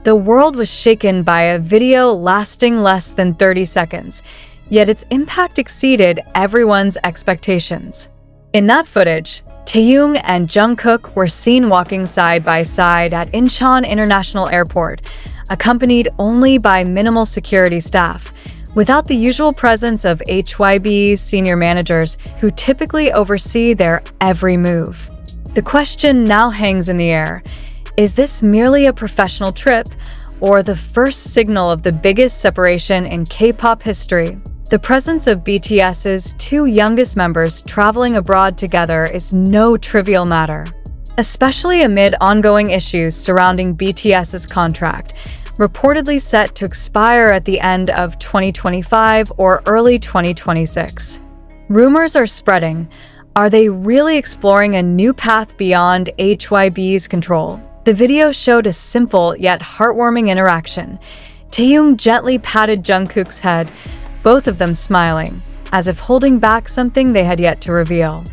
The world was shaken by a video lasting less than 30 seconds, yet its impact exceeded everyone's expectations. In that footage, Taehyung and Jungkook were seen walking side by side at Incheon International Airport, accompanied only by minimal security staff, without the usual presence of HYBE's senior managers who typically oversee their every move. The question now hangs in the air. Is this merely a professional trip, or the first signal of the biggest separation in K-pop history? The presence of BTS's two youngest members traveling abroad together is no trivial matter, especially amid ongoing issues surrounding BTS's contract, reportedly set to expire at the end of 2025 or early 2026. Rumors are spreading. Are they really exploring a new path beyond HYBE's control? The video showed a simple yet heartwarming interaction. Taehyung gently patted Jungkook's head, both of them smiling, as if holding back something they had yet to reveal.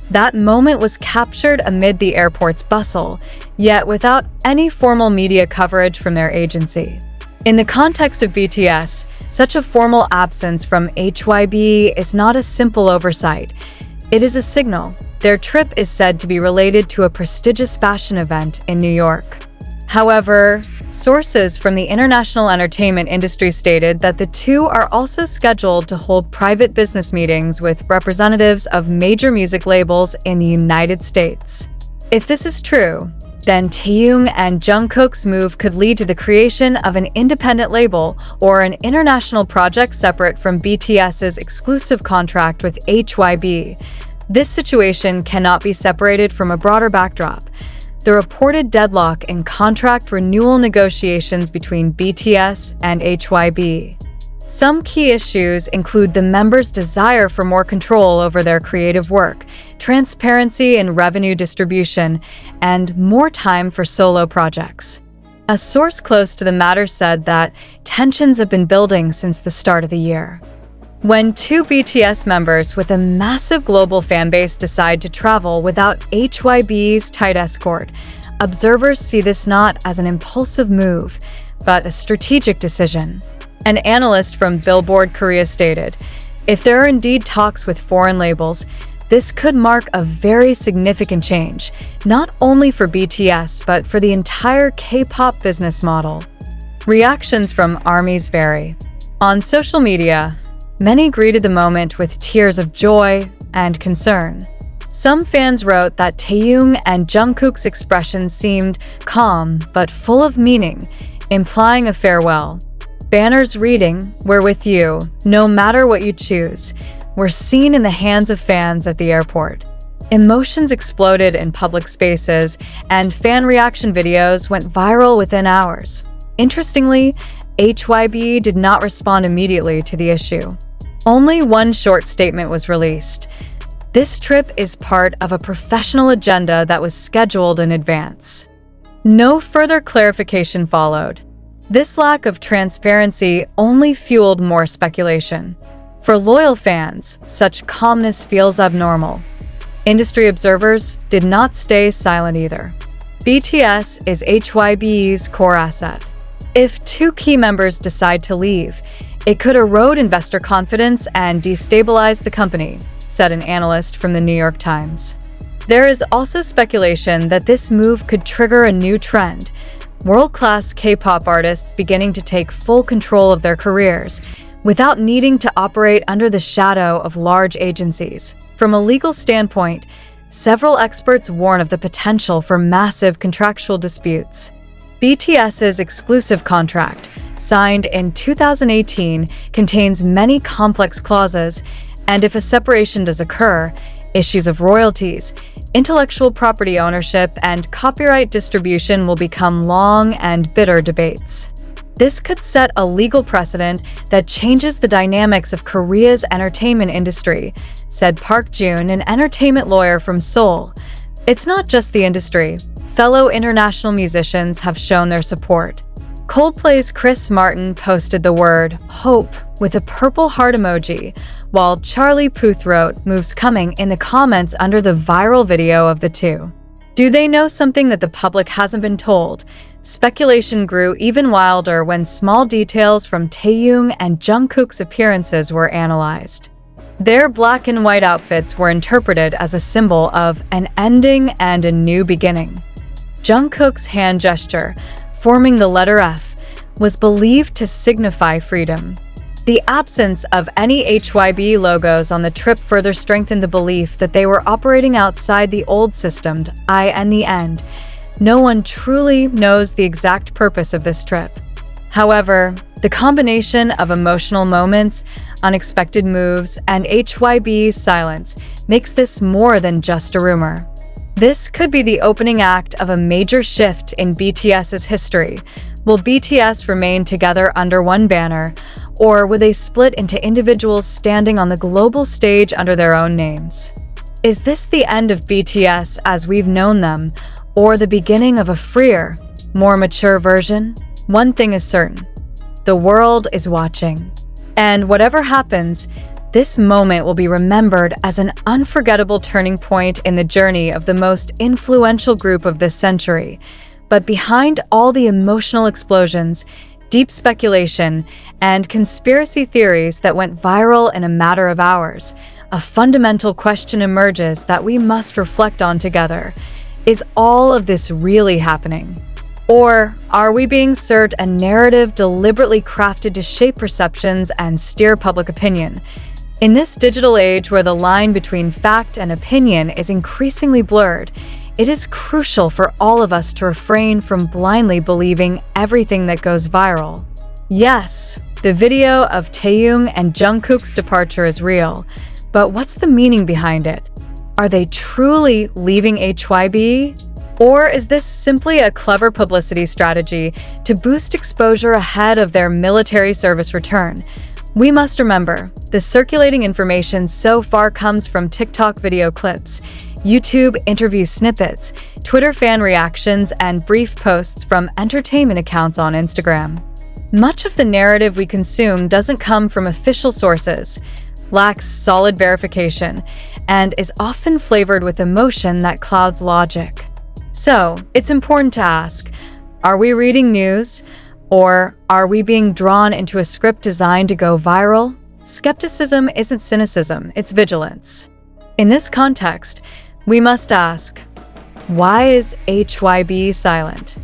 That moment was captured amid the airport's bustle, yet without any formal media coverage from their agency. In the context of BTS, such a formal absence from HYBE is not a simple oversight. It is a signal. Their trip is said to be related to a prestigious fashion event in New York. However, sources from the international entertainment industry stated that the two are also scheduled to hold private business meetings with representatives of major music labels in the United States. If this is true, then Taehyung and Jungkook's move could lead to the creation of an independent label or an international project separate from BTS's exclusive contract with HYBE. This situation cannot be separated from a broader backdrop: the reported deadlock in contract renewal negotiations between BTS and HYBE. Some key issues include the members' desire for more control over their creative work, transparency in revenue distribution, and more time for solo projects. A source close to the matter said that tensions have been building since the start of the year. When two BTS members with a massive global fanbase decide to travel without HYBE's tight escort, observers see this not as an impulsive move, but a strategic decision. An analyst from Billboard Korea stated, "If there are indeed talks with foreign labels, this could mark a very significant change, not only for BTS but for the entire K-pop business model." Reactions from ARMYs vary. On social media, many greeted the moment with tears of joy and concern. Some fans wrote that Taehyung and Jungkook's expressions seemed calm but full of meaning, implying a farewell. Banners reading, "We're with you, no matter what you choose," were seen in the hands of fans at the airport. Emotions exploded in public spaces, and fan reaction videos went viral within hours. Interestingly, HYBE did not respond immediately to the issue. Only one short statement was released. This trip is part of a professional agenda that was scheduled in advance. No further clarification followed. This lack of transparency only fueled more speculation. For loyal fans, such calmness feels abnormal. Industry observers did not stay silent either. BTS is HYBE's core asset. If two key members decide to leave, it could erode investor confidence and destabilize the company, said an analyst from the New York Times. There is also speculation that this move could trigger a new trend: world-class K-pop artists beginning to take full control of their careers without needing to operate under the shadow of large agencies. From a legal standpoint, several experts warn of the potential for massive contractual disputes. BTS's exclusive contract, signed in 2018, contains many complex clauses, and if a separation does occur, issues of royalties, intellectual property ownership, and copyright distribution will become long and bitter debates. This could set a legal precedent that changes the dynamics of Korea's entertainment industry, said Park Jun, an entertainment lawyer from Seoul. It's not just the industry. Fellow international musicians have shown their support. Coldplay's Chris Martin posted the word "hope" with a purple heart emoji, while Charlie Puth wrote "moves coming" in the comments under the viral video of the two. Do they know something that the public hasn't been told? speculation grew even wilder when small details from Taehyung and Jungkook's appearances were analyzed. Their black and white outfits were interpreted as a symbol of an ending and a new beginning. Jungkook's hand gesture, forming the letter F, was believed to signify freedom. The absence of any HYBE logos on the trip further strengthened the belief that they were operating outside the old system. In the end, no one truly knows the exact purpose of this trip. However, the combination of emotional moments, unexpected moves, and HYBE's silence makes this more than just a rumor. This could be the opening act of a major shift in BTS's history. Will BTS remain together under one banner, or will they split into individuals standing on the global stage under their own names? Is this the end of BTS as we've known them, or the beginning of a freer, more mature version? One thing is certain: the world is watching. And whatever happens, this moment will be remembered as an unforgettable turning point in the journey of the most influential group of this century. But behind all the emotional explosions, deep speculation, and conspiracy theories that went viral in a matter of hours, a fundamental question emerges that we must reflect on together. Is all of this really happening? Or are we being served a narrative deliberately crafted to shape perceptions and steer public opinion? In this digital age where the line between fact and opinion is increasingly blurred, it is crucial for all of us to refrain from blindly believing everything that goes viral. Yes, the video of Taehyung and Jungkook's departure is real, but what's the meaning behind it? Are they truly leaving HYBE? Or is this simply a clever publicity strategy to boost exposure ahead of their military service return? We must remember, the circulating information so far comes from TikTok video clips, YouTube interview snippets, Twitter fan reactions, and brief posts from entertainment accounts on Instagram. Much of the narrative we consume doesn't come from official sources, lacks solid verification, and is often flavored with emotion that clouds logic. So, it's important to ask, are we reading news, or are we being drawn into a script designed to go viral? Skepticism isn't cynicism, it's vigilance. In this context, we must ask, why is HYBE silent?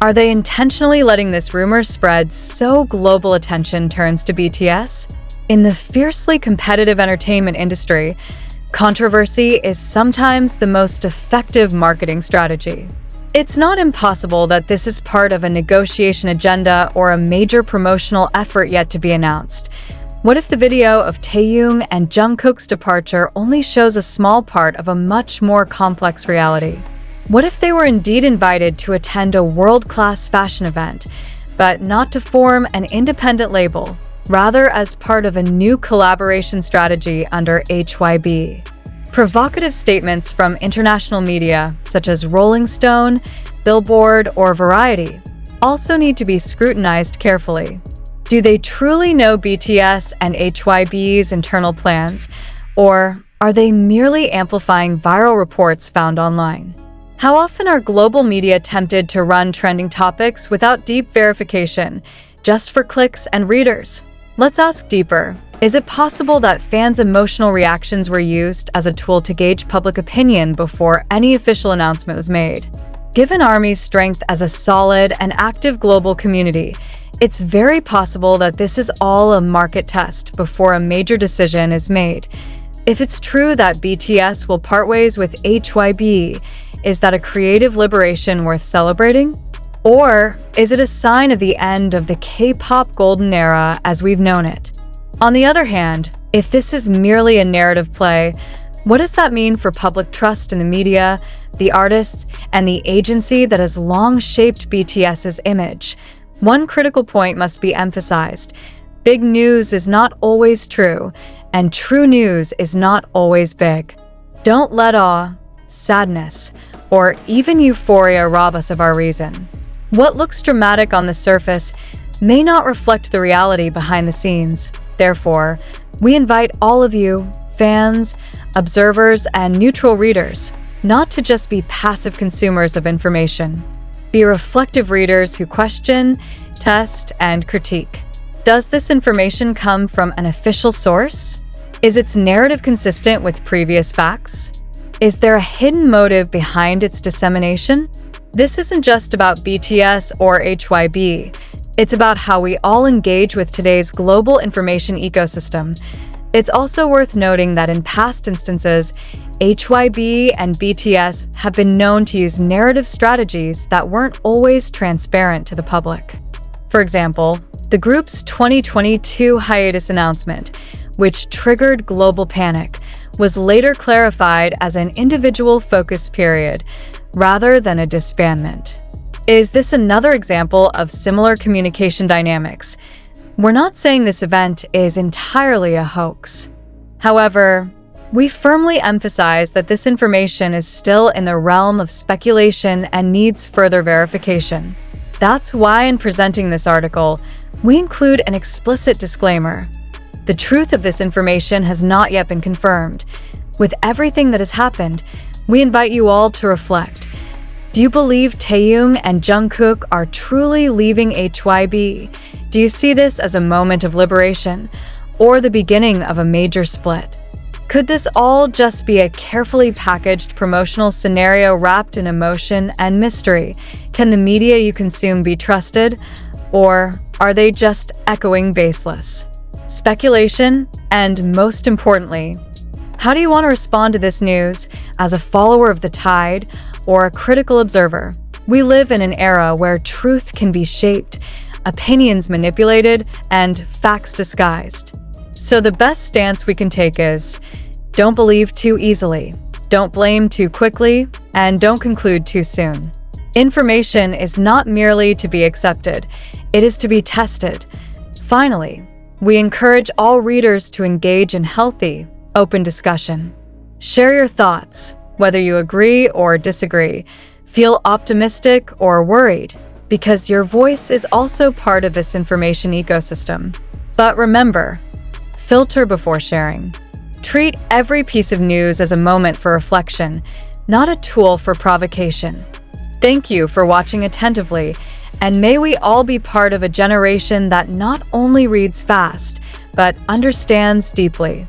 Are they intentionally letting this rumor spread so global attention turns to BTS? In the fiercely competitive entertainment industry, controversy is sometimes the most effective marketing strategy. It's not impossible that this is part of a negotiation agenda or a major promotional effort yet to be announced. What if the video of Taehyung and Jungkook's departure only shows a small part of a much more complex reality? What if they were indeed invited to attend a world-class fashion event, but not to form an independent label, rather as part of a new collaboration strategy under HYBE? Provocative statements from international media, such as Rolling Stone, Billboard, or Variety, also need to be scrutinized carefully. Do they truly know BTS and HYBE's internal plans, or are they merely amplifying viral reports found online? How often are global media tempted to run trending topics without deep verification, just for clicks and readers? Let's ask deeper. Is it possible that fans' emotional reactions were used as a tool to gauge public opinion before any official announcement was made? Given ARMY's strength as a solid and active global community, it's very possible that this is all a market test before a major decision is made. If it's true that BTS will part ways with HYBE, is that a creative liberation worth celebrating? Or is it a sign of the end of the K-pop golden era as we've known it? On the other hand, if this is merely a narrative play, what does that mean for public trust in the media, the artists, and the agency that has long shaped BTS's image? One critical point must be emphasized. Big news is not always true, and true news is not always big. Don't let awe, sadness, or even euphoria rob us of our reason. What looks dramatic on the surface may not reflect the reality behind the scenes. Therefore, we invite all of you, fans, observers, and neutral readers, not to just be passive consumers of information. Be reflective readers who question, test, and critique. Does this information come from an official source? Is its narrative consistent with previous facts? Is there a hidden motive behind its dissemination? This isn't just about BTS or HYBE. It's about how we all engage with today's global information ecosystem. It's also worth noting that in past instances, HYBE and BTS have been known to use narrative strategies that weren't always transparent to the public. For example, the group's 2022 hiatus announcement, which triggered global panic, was later clarified as an individual-focused period rather than a disbandment. Is this another example of similar communication dynamics? We're not saying this event is entirely a hoax. However, we firmly emphasize that this information is still in the realm of speculation and needs further verification. That's why in presenting this article, we include an explicit disclaimer. The truth of this information has not yet been confirmed. With everything that has happened, we invite you all to reflect. Do you believe Taehyung and Jungkook are truly leaving HYBE? Do you see this as a moment of liberation or the beginning of a major split? Could this all just be a carefully packaged promotional scenario wrapped in emotion and mystery? Can the media you consume be trusted, or are they just echoing baseless speculation? And most importantly, how do you want to respond to this news as a follower of the tide or a critical observer? We live in an era where truth can be shaped, opinions manipulated, and facts disguised. So the best stance we can take is, don't believe too easily, don't blame too quickly, and don't conclude too soon. Information is not merely to be accepted, it is to be tested. Finally, we encourage all readers to engage in healthy, open discussion. Share your thoughts, whether you agree or disagree, feel optimistic or worried, because your voice is also part of this information ecosystem. But remember, filter before sharing. Treat every piece of news as a moment for reflection, not a tool for provocation. Thank you for watching attentively, and may we all be part of a generation that not only reads fast, but understands deeply.